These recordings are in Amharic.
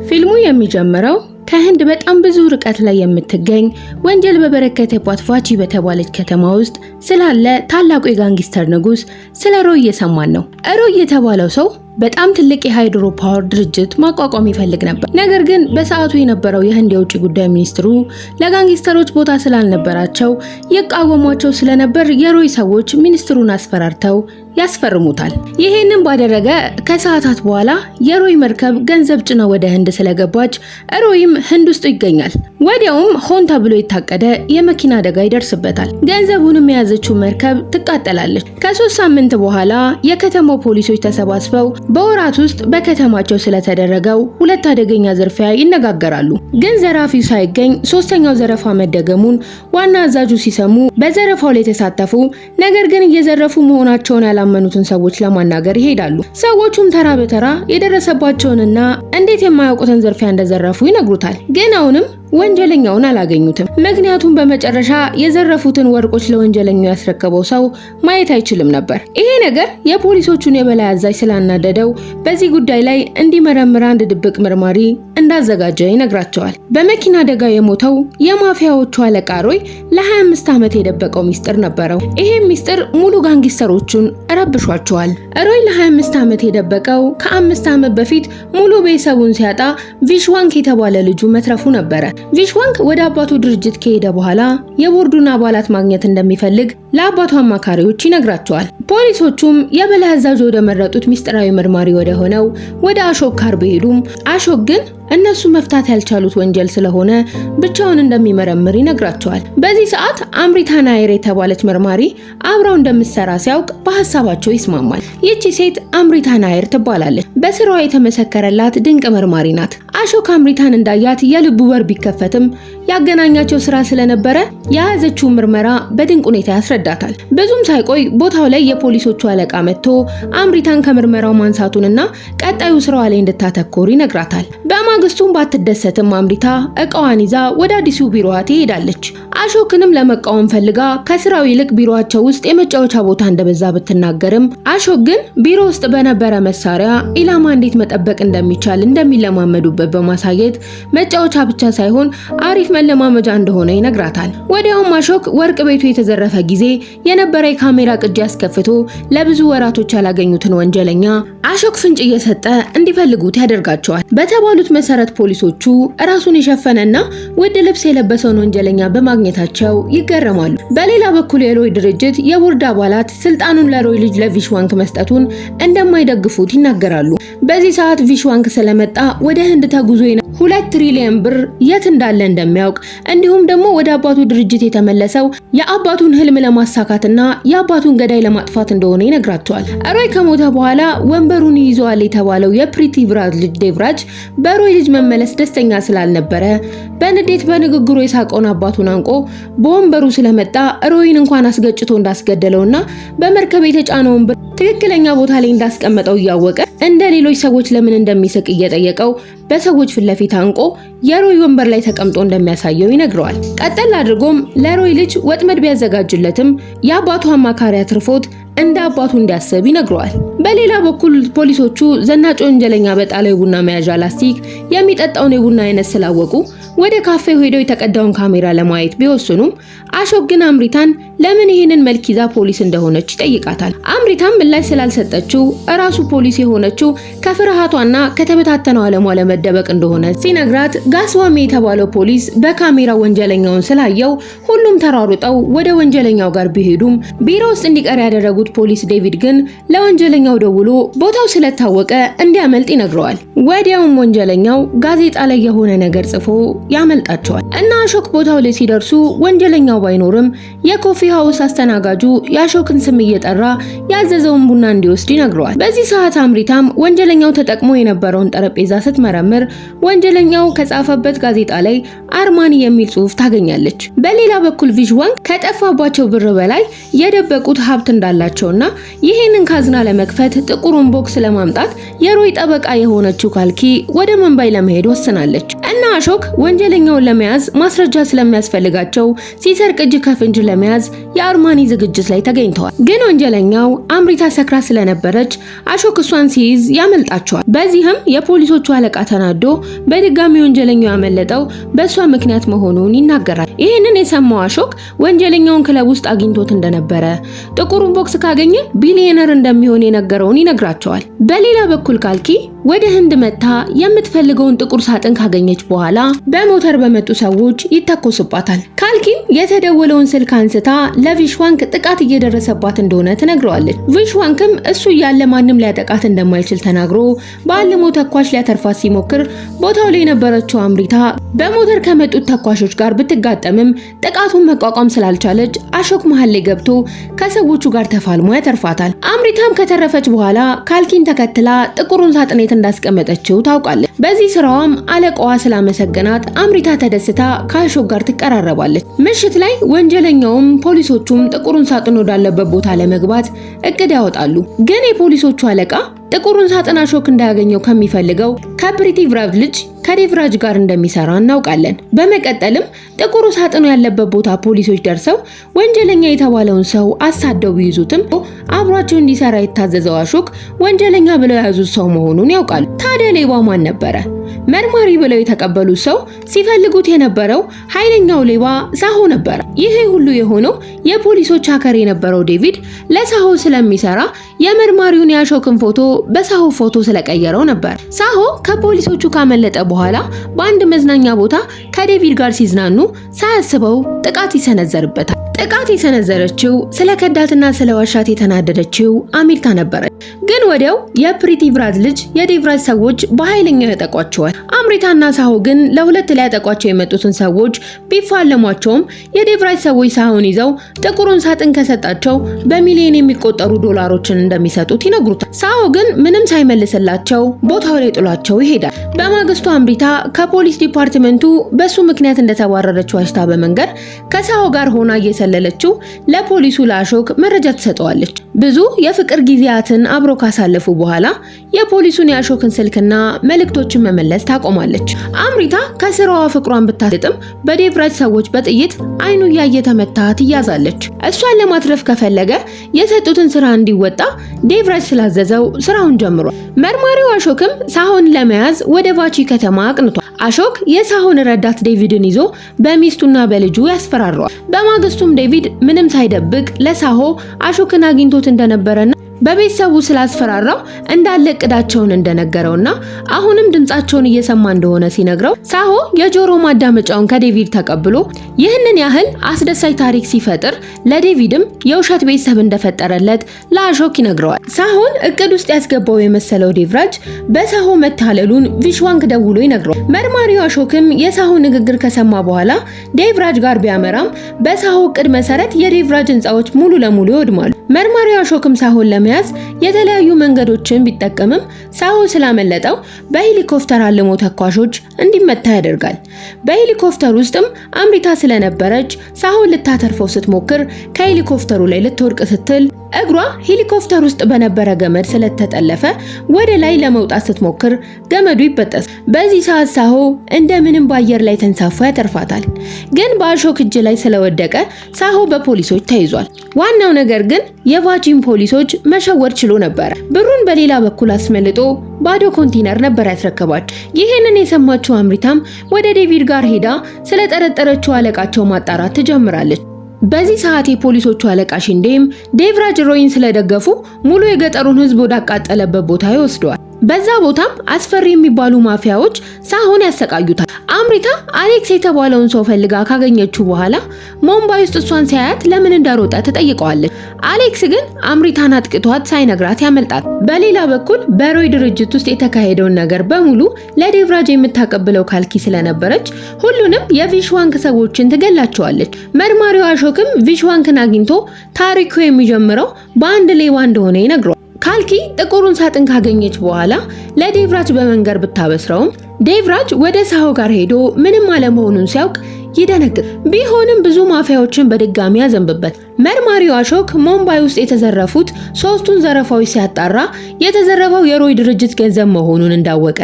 ፊልሙ የሚጀምረው ከህንድ በጣም ብዙ ርቀት ላይ የምትገኝ ወንጀል በበረከተባት ቫቺ በተባለች ከተማ ውስጥ ስላለ ታላቁ የጋንግስተር ንጉስ ስለ ሮይ እየሰማን ነው። ሮይ የተባለው ሰው በጣም ትልቅ የሃይድሮ ፓወር ድርጅት ማቋቋም ይፈልግ ነበር። ነገር ግን በሰዓቱ የነበረው የህንድ የውጭ ጉዳይ ሚኒስትሩ ለጋንግስተሮች ቦታ ስላልነበራቸው ይቃወሟቸው ስለነበር የሮይ ሰዎች ሚኒስትሩን አስፈራርተው ያስፈርሙታል። ይሄንን ባደረገ ከሰዓታት በኋላ የሮይ መርከብ ገንዘብ ጭና ወደ ህንድ ስለገባች ሮይም ህንድ ውስጥ ይገኛል። ወዲያውም ሆን ተብሎ የታቀደ የመኪና አደጋ ይደርስበታል። ገንዘቡንም የያዘችው መርከብ ትቃጠላለች። ከ3 ሳምንት በኋላ የከተማው ፖሊሶች ተሰባስበው በወራት ውስጥ በከተማቸው ስለተደረገው 2 አደገኛ ዝርፊያ ይነጋገራሉ። ግን ዘራፊው ሳይገኝ 3ኛው ዘረፋ መደገሙን ዋና አዛዡ ሲሰሙ በዘረፋው ላይ የተሳተፉ ነገር ግን እየዘረፉ መሆናቸውን ያላመኑትን ሰዎች ለማናገር ይሄዳሉ። ሰዎቹም ተራ በተራ የደረሰባቸውንና እንዴት የማያውቁትን ዝርፊያ እንደዘረፉ ይነግሩታል። ግን አሁንም ወንጀለኛውን አላገኙትም። ምክንያቱም በመጨረሻ የዘረፉትን ወርቆች ለወንጀለኛው ያስረከበው ሰው ማየት አይችልም ነበር። ይሄ ነገር የፖሊሶቹን የበላይ አዛዥ ስላናደደው በዚህ ጉዳይ ላይ እንዲመረምር አንድ ድብቅ መርማሪ እንዳዘጋጀ ይነግራቸዋል። በመኪና አደጋ የሞተው የማፊያዎቹ አለቃ ሮይ ለ25 ዓመት የደበቀው ሚስጥር ነበረው። ይሄም ሚስጥር ሙሉ ጋንግስተሮቹን ረብሿቸዋል። ሮይ ለ25 ዓመት የደበቀው ከ5 ዓመት በፊት ሙሉ ቤተሰቡን ሲያጣ ቪሽዋንክ የተባለ ልጁ መትረፉ ነበረ። ቪሽዋንክ ወደ አባቱ ድርጅት ከሄደ በኋላ የቦርዱን አባላት ማግኘት እንደሚፈልግ ለአባቱ አማካሪዎች ይነግራቸዋል። ፖሊሶቹም የበላይ አዛዥ ወደ መረጡት ሚስጥራዊ መርማሪ ወደ ሆነው ወደ አሾክ ካር ቢሄዱም አሾክ ግን እነሱ መፍታት ያልቻሉት ወንጀል ስለሆነ ብቻውን እንደሚመረምር ይነግራቸዋል። በዚህ ሰዓት አምሪታ ናየር የተባለች መርማሪ አብራው እንደምትሰራ ሲያውቅ በሐሳባቸው ይስማማል። ይቺ ሴት አምሪታ ናየር ትባላለች። በስራዋ የተመሰከረላት ድንቅ መርማሪ ናት። አሾክ አምሪታን እንዳያት የልቡ በር ቢከፈትም ያገናኛቸው ስራ ስለነበረ የያዘችው ምርመራ በድንቅ ሁኔታ ያስረዳታል። ብዙም ሳይቆይ ቦታው ላይ የፖሊሶቹ አለቃ መጥቶ አምሪታን ከምርመራው ማንሳቱንና ቀጣዩ ስራዋ ላይ እንድታተኮር ይነግራታል። በማግስቱም ባትደሰትም አምሪታ እቃዋን ይዛ ወደ አዲሱ ቢሮዋ ትሄዳለች። አሾክንም ለመቃወም ፈልጋ ከስራው ይልቅ ቢሮአቸው ውስጥ የመጫወቻ ቦታ እንደበዛ ብትናገርም አሾክ ግን ቢሮ ውስጥ በነበረ መሳሪያ ኢላማ እንዴት መጠበቅ እንደሚቻል እንደሚለማመዱበት በማሳየት መጫወቻ ብቻ ሳይሆን አሪፍ መለማመጃ እንደሆነ ይነግራታል። ወዲያውም አሾክ ወርቅ ቤቱ የተዘረፈ ጊዜ የነበረ የካሜራ ቅጂ አስከፍቶ ለብዙ ወራቶች ያላገኙትን ወንጀለኛ አሾክ ፍንጭ እየሰጠ እንዲፈልጉት ያደርጋቸዋል። በተባሉት መሰረት ፖሊሶቹ ራሱን የሸፈነና ውድ ልብስ የለበሰውን ወንጀለኛ በማግኘታቸው ይገረማሉ። በሌላ በኩል የሮይ ድርጅት የቦርድ አባላት ስልጣኑን ለሮይ ልጅ ለቪሽዋንክ መስጠቱን እንደማይደግፉት ይናገራሉ። በዚህ ሰዓት ቪሽዋንክ ስለመጣ ወደ ህንድ ተጉዞ 2 ትሪሊየን ብር የት እንዳለ እንደሚያውቅ እንዲሁም ደግሞ ወደ አባቱ ድርጅት የተመለሰው የአባቱን ህልም ለማሳካትና የአባቱን ገዳይ ለማጥፋት እንደሆነ ይነግራቸዋል። ሮይ ከሞተ በኋላ ወንበሩን ይዟል የተባለው የፕሪቲቭራጅ ልጅ ዴቭራጅ በሮይ ልጅ መመለስ ደስተኛ ስላልነበረ በንዴት በንግግሩ የሳቀውን አባቱን አንቆ በወንበሩ ስለመጣ ሮይን እንኳን አስገጭቶ እንዳስገደለውና በመርከብ የተጫነውን ብር ትክክለኛ ቦታ ላይ እንዳስቀመጠው እያወቀ እንደ ሌሎች ሰዎች ለምን እንደሚስቅ እየጠየቀው በሰዎች ፊት ለፊት አንቆ የሮይ ወንበር ላይ ተቀምጦ እንደሚያሳየው ይነግረዋል። ቀጠል አድርጎም ለሮይ ልጅ ወጥመድ ቢያዘጋጅለትም የአባቱ አማካሪ አትርፎት እንደ አባቱ እንዲያስብ ይነግረዋል። በሌላ በኩል ፖሊሶቹ ዘናጭ ወንጀለኛ በጣለው የቡና መያዣ ላስቲክ የሚጠጣውን የቡና አይነት ስላወቁ ወደ ካፌው ሄደው የተቀዳውን ካሜራ ለማየት ቢወስኑም አሾክ ግን አምሪታን ለምን ይሄንን መልክ ይዛ ፖሊስ እንደሆነች ይጠይቃታል። አምሪታም ምላሽ ስላልሰጠችው እራሱ ፖሊስ የሆነችው ከፍርሃቷና ከተበታተነው ዓለሟ ለመደበቅ እንደሆነ ሲነግራት ጋስዋሚ የተባለው ፖሊስ በካሜራ ወንጀለኛውን ስላየው ሁሉም ተሯሩጠው ወደ ወንጀለኛው ጋር ቢሄዱም ቢሮ ውስጥ እንዲቀር ያደረጉት ፖሊስ ዴቪድ ግን ለወንጀለኛው ደውሎ ቦታው ስለታወቀ እንዲያመልጥ ይነግረዋል። ወዲያውም ወንጀለኛው ጋዜጣ ላይ የሆነ ነገር ጽፎ ያመልጣቸዋል እና አሾክ ቦታው ላይ ሲደርሱ ወንጀለኛው ባይኖርም የኮፊ ሃውስ አስተናጋጁ የአሾክን ስም እየጠራ ያዘዘውን ቡና እንዲወስድ ይነግረዋል። በዚህ ሰዓት አምሪታም ወንጀለኛው ተጠቅሞ የነበረውን ጠረጴዛ ስትመረምር ወንጀለኛው ከጻፈበት ጋዜጣ ላይ አርማኒ የሚል ጽሑፍ ታገኛለች። በሌላ በኩል ቪሽዋንክ ከጠፋባቸው ብር በላይ የደበቁት ሀብት እንዳላቸውና ይሄንን ካዝና ለመክፈት ጥቁሩን ቦክስ ለማምጣት የሮይ ጠበቃ የሆነችው ካልኪ ወደ መንባይ ለመሄድ ወስናለች። እና አሾክ ወንጀለኛውን ለመያዝ ማስረጃ ስለሚያስፈልጋቸው ሲሰርቅ እጅ ከፍንጅ ለመያዝ የአርማኒ ዝግጅት ላይ ተገኝተዋል። ግን ወንጀለኛው አምሪታ ሰክራ ስለነበረች አሾክ እሷን ሲይዝ ያመልጣቸዋል። በዚህም የፖሊሶቹ አለቃ ተናዶ በድጋሚ ወንጀለኛው ያመለጠው በእሷ ምክንያት መሆኑን ይናገራል። ይህንን የሰማው አሾክ ወንጀለኛውን ክለብ ውስጥ አግኝቶት እንደነበረ፣ ጥቁሩን ቦክስ ካገኘ ቢሊዮነር እንደሚሆን የነገረውን ይነግራቸዋል። በሌላ በኩል ካልኪ ወደ ህንድ መታ የምትፈልገውን ጥቁር ሳጥን ካገኘች በኋላ በሞተር በመጡ ሰዎች ይተኮስባታል። ካልኪም የተደወለውን ስልክ አንስታ ለቪሽዋንክ ጥቃት እየደረሰባት እንደሆነ ትነግረዋለች። ቪሽዋንክም እሱ እያለ ማንም ሊያጠቃት እንደማይችል ተናግሮ በአልሞ ተኳሽ ሊያተርፋት ሲሞክር ቦታው ላይ የነበረችው አምሪታ በሞተር ከመጡት ተኳሾች ጋር ብትጋጠምም ጥቃቱን መቋቋም ስላልቻለች አሾክ መሃል ላይ ገብቶ ከሰዎቹ ጋር ተፋልሞ ያተርፋታል። አምሪታም ከተረፈች በኋላ ካልኪን ተከትላ ጥቁሩን ሳጥን እንዳስቀመጠችው ታውቃለች። በዚህ ስራዋም አለቃዋ ስላመሰገናት አምሪታ ተደስታ ከአሾክ ጋር ትቀራረባለች። ምሽት ላይ ወንጀለኛውም ፖሊሶቹም ጥቁሩን ሳጥን ወዳለበት ቦታ ለመግባት እቅድ ያወጣሉ። ግን የፖሊሶቹ አለቃ ጥቁሩን ሳጥን አሾክ እንዳያገኘው ከሚፈልገው ከፕሪቲ ቭራጅ ልጅ ከዴቭራጅ ጋር እንደሚሰራ እናውቃለን። በመቀጠልም ጥቁሩ ሳጥኑ ያለበት ቦታ ፖሊሶች ደርሰው ወንጀለኛ የተባለውን ሰው አሳደው ቢይዙትም አብሯቸው እንዲሰራ የታዘዘው አሾክ ወንጀለኛ ብለው የያዙት ሰው መሆኑን ያውቃሉ። ታዲያ ሌባው ማን ነበረ? መርማሪ ብለው የተቀበሉት ሰው ሲፈልጉት የነበረው ኃይለኛው ሌባ ሳሆ ነበረ። ይሄ ሁሉ የሆነው የፖሊሶች ሀከር የነበረው ዴቪድ ለሳሆ ስለሚሰራ የመርማሪውን የአሾክን ፎቶ በሳሆ ፎቶ ስለቀየረው ነበር። ሳሆ ከፖሊሶቹ ካመለጠ በኋላ በአንድ መዝናኛ ቦታ ከዴቪድ ጋር ሲዝናኑ ሳያስበው ጥቃት ይሰነዘርበታል። ጥቃት የሰነዘረችው ስለ ከዳትና ስለ ዋሻት የተናደደችው አሜሪካ ነበረች። ግን ወዲያው የፕሪቲ ቭራጅ ልጅ የዴቭራጅ ሰዎች በኃይለኛው ያጠቋቸዋል። አምሪታና ሳሆ ግን ለሁለት ሊያጠቋቸው የመጡትን ሰዎች ቢፋለሟቸውም የዴቭራጅ ሰዎች ሳሆን ይዘው ጥቁሩን ሳጥን ከሰጣቸው በሚሊዮን የሚቆጠሩ ዶላሮችን እንደሚሰጡት ይነግሩታል። ሳሆ ግን ምንም ሳይመልስላቸው ቦታው ላይ ጥሏቸው ይሄዳል። በማግስቱ አምሪታ ከፖሊስ ዲፓርትመንቱ በሱ ምክንያት እንደተባረረች ዋሽታ በመንገር ከሳሆ ጋር ሆና እየሰለለችው ለፖሊሱ ለአሾክ መረጃ ትሰጠዋለች። ብዙ የፍቅር ጊዜያትን አብሮ ካሳለፉ በኋላ የፖሊሱን የአሾክን ስልክና መልእክቶችን መመለስ ታቆማለች። አምሪታ ከስራዋ ፍቅሯን ብታስጥም በዴቭራጅ ሰዎች በጥይት አይኑ እያየ ተመታ ትያዛለች። እሷን ለማትረፍ ከፈለገ የሰጡትን ስራ እንዲወጣ ዴቭራጅ ስላዘዘው ስራውን ጀምሯል። መርማሪው አሾክም ሳሆን ለመያዝ ወደ ቫቺ ከተማ አቅንቷል። አሾክ የሳሆን ረዳት ዴቪድን ይዞ በሚስቱና በልጁ ያስፈራረዋል። በማግስቱም ዴቪድ ምንም ሳይደብቅ ለሳሆ አሾክን አግኝቶት እንደነበረና በቤተሰቡ ስላስፈራራው እንዳለ እቅዳቸውን እንደነገረውና አሁንም ድምጻቸውን እየሰማ እንደሆነ ሲነግረው ሳሆ የጆሮ ማዳመጫውን ከዴቪድ ተቀብሎ ይህንን ያህል አስደሳች ታሪክ ሲፈጥር ለዴቪድም የውሸት ቤተሰብ እንደፈጠረለት ለአሾክ ይነግረዋል። ሳሆን እቅድ ውስጥ ያስገባው የመሰለው ዴቭራጅ በሳሆ መታለሉን ቪሽዋንክ ደውሎ ይነግረዋል። መርማሪው አሾክም የሳሆ ንግግር ከሰማ በኋላ ዴቭራጅ ጋር ቢያመራም በሳሆ እቅድ መሰረት የዴቭራጅ ህንጻዎች ሙሉ ለሙሉ ይወድማሉ። መርማሪው አሾክም ሳሆን ለመያዝ የተለያዩ መንገዶችን ቢጠቀምም ሳሆ ስላመለጠው በሄሊኮፕተር አልሞ ተኳሾች እንዲመታ ያደርጋል። በሄሊኮፕተር ውስጥም አምሪታ ስለነበረች ሳሆን ልታተርፈው ስትሞክር ከሄሊኮፕተሩ ላይ ልትወድቅ ስትል እግሯ ሄሊኮፕተር ውስጥ በነበረ ገመድ ስለተጠለፈ ወደ ላይ ለመውጣት ስትሞክር ገመዱ ይበጠስ። በዚህ ሰዓት ሳሆ እንደምንም በአየር ላይ ተንሳፎ ያተርፋታል። ግን በአሾክ እጅ ላይ ስለወደቀ ሳሆ በፖሊሶች ተይዟል። ዋናው ነገር ግን የቫጂን ፖሊሶች መሸወር ችሎ ነበር። ብሩን በሌላ በኩል አስመልጦ ባዶ ኮንቴነር ነበር ያስረከባቸው። ይህንን የሰማችው አምሪታም ወደ ዴቪድ ጋር ሄዳ ስለጠረጠረችው አለቃቸው ማጣራት ትጀምራለች። በዚህ ሰዓት የፖሊሶቹ አለቃ ሽንዴም ዴቭራጅ ሮይን ስለደገፉ ሙሉ የገጠሩን ህዝብ ወዳቃጠለበት ቦታ ይወስደዋል። በዛ ቦታም አስፈሪ የሚባሉ ማፊያዎች ሳሆን ያሰቃዩታል። አምሪታ አሌክስ የተባለውን ሰው ፈልጋ ካገኘችው በኋላ ሞምባይ ውስጥ እሷን ሲያያት ለምን እንደሮጠ ትጠይቀዋለች። አሌክስ ግን አምሪታን አጥቅቷት ሳይነግራት ያመልጣል። በሌላ በኩል በሮይ ድርጅት ውስጥ የተካሄደውን ነገር በሙሉ ለዴቭራጅ የምታቀብለው ካልኪ ስለነበረች ሁሉንም የቪሽዋንክ ሰዎችን ትገላቸዋለች። መርማሪው አሾክም ቪሽዋንክን አግኝቶ ታሪኩ የሚጀምረው በአንድ ሌባ እንደሆነ ይነግረዋል። ካልኪ ጥቁሩን ሳጥን ካገኘች በኋላ ለዴቭራጅ በመንገር ብታበስረውም ዴቭራጅ ወደ ሳሆ ጋር ሄዶ ምንም አለመሆኑን ሲያውቅ ይደነግጥ። ቢሆንም ብዙ ማፊያዎችን በድጋሚ ያዘንብበት። መርማሪው አሾክ ሙምባይ ውስጥ የተዘረፉት ሶስቱን ዘረፋዎች ሲያጣራ የተዘረፈው የሮይ ድርጅት ገንዘብ መሆኑን እንዳወቀ፣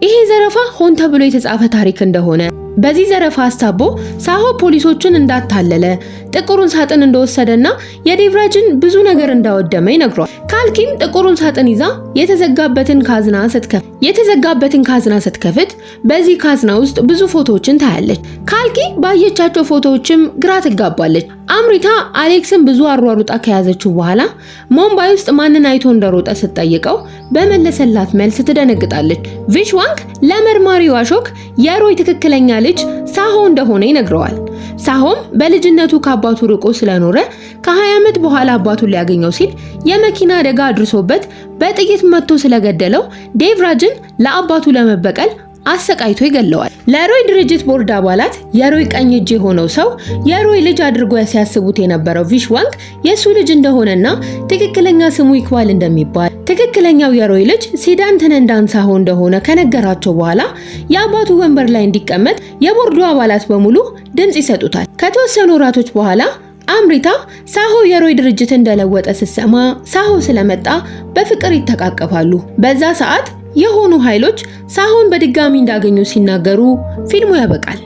ይሄ ዘረፋ ሆን ተብሎ የተጻፈ ታሪክ እንደሆነ፣ በዚህ ዘረፋ አስታቦ ሳሆ ፖሊሶችን እንዳታለለ፣ ጥቁሩን ሳጥን እንደወሰደና የዴቭራጅን ብዙ ነገር እንዳወደመ ይነግሯል። ካልኪም ጥቁሩን ሳጥን ይዛ የተዘጋበትን ካዝና ስትከፍት በዚህ ካዝና ውስጥ ብዙ ፎቶዎችን ታያለች። ካልኪ ባየቻቸው ፎቶዎችም ግራ ትጋባለች። አምሪታ አሌክስን ብዙ አሯሩጣ ከያዘችው በኋላ ሙምባይ ውስጥ ማንን አይቶ እንደሮጠ ስትጠይቀው በመለሰላት መልስ ትደነግጣለች። ቪሽዋንግ ለመርማሪው አሾክ የሮይ ትክክለኛ ልጅ ሳሆ እንደሆነ ይነግረዋል። ሳሆም በልጅነቱ ከአባቱ ርቆ ስለኖረ ከ20 ዓመት በኋላ አባቱን ሊያገኘው ሲል የመኪና አደጋ አድርሶበት በጥይት መጥቶ ስለገደለው ዴቭራጅን ለአባቱ ለመበቀል አሰቃይቶ ይገለዋል። ለሮይ ድርጅት ቦርድ አባላት የሮይ ቀኝ እጅ የሆነው ሰው የሮይ ልጅ አድርጎ ሲያስቡት የነበረው ቪሽዋንግ የሱ ልጅ እንደሆነና ትክክለኛ ስሙ ይክባል እንደሚባል፣ ትክክለኛው የሮይ ልጅ ሲዳን ተነንዳን ሳሆ እንደሆነ ከነገራቸው በኋላ የአባቱ ወንበር ላይ እንዲቀመጥ የቦርዱ አባላት በሙሉ ድምጽ ይሰጡታል። ከተወሰኑ ወራቶች በኋላ አምሪታ ሳሆ የሮይ ድርጅት እንደለወጠ ስትሰማ ሳሆ ስለመጣ በፍቅር ይተቃቀፋሉ። በዛ ሰዓት የሆኑ ኃይሎች ሳሆን በድጋሚ እንዳገኙ ሲናገሩ ፊልሙ ያበቃል።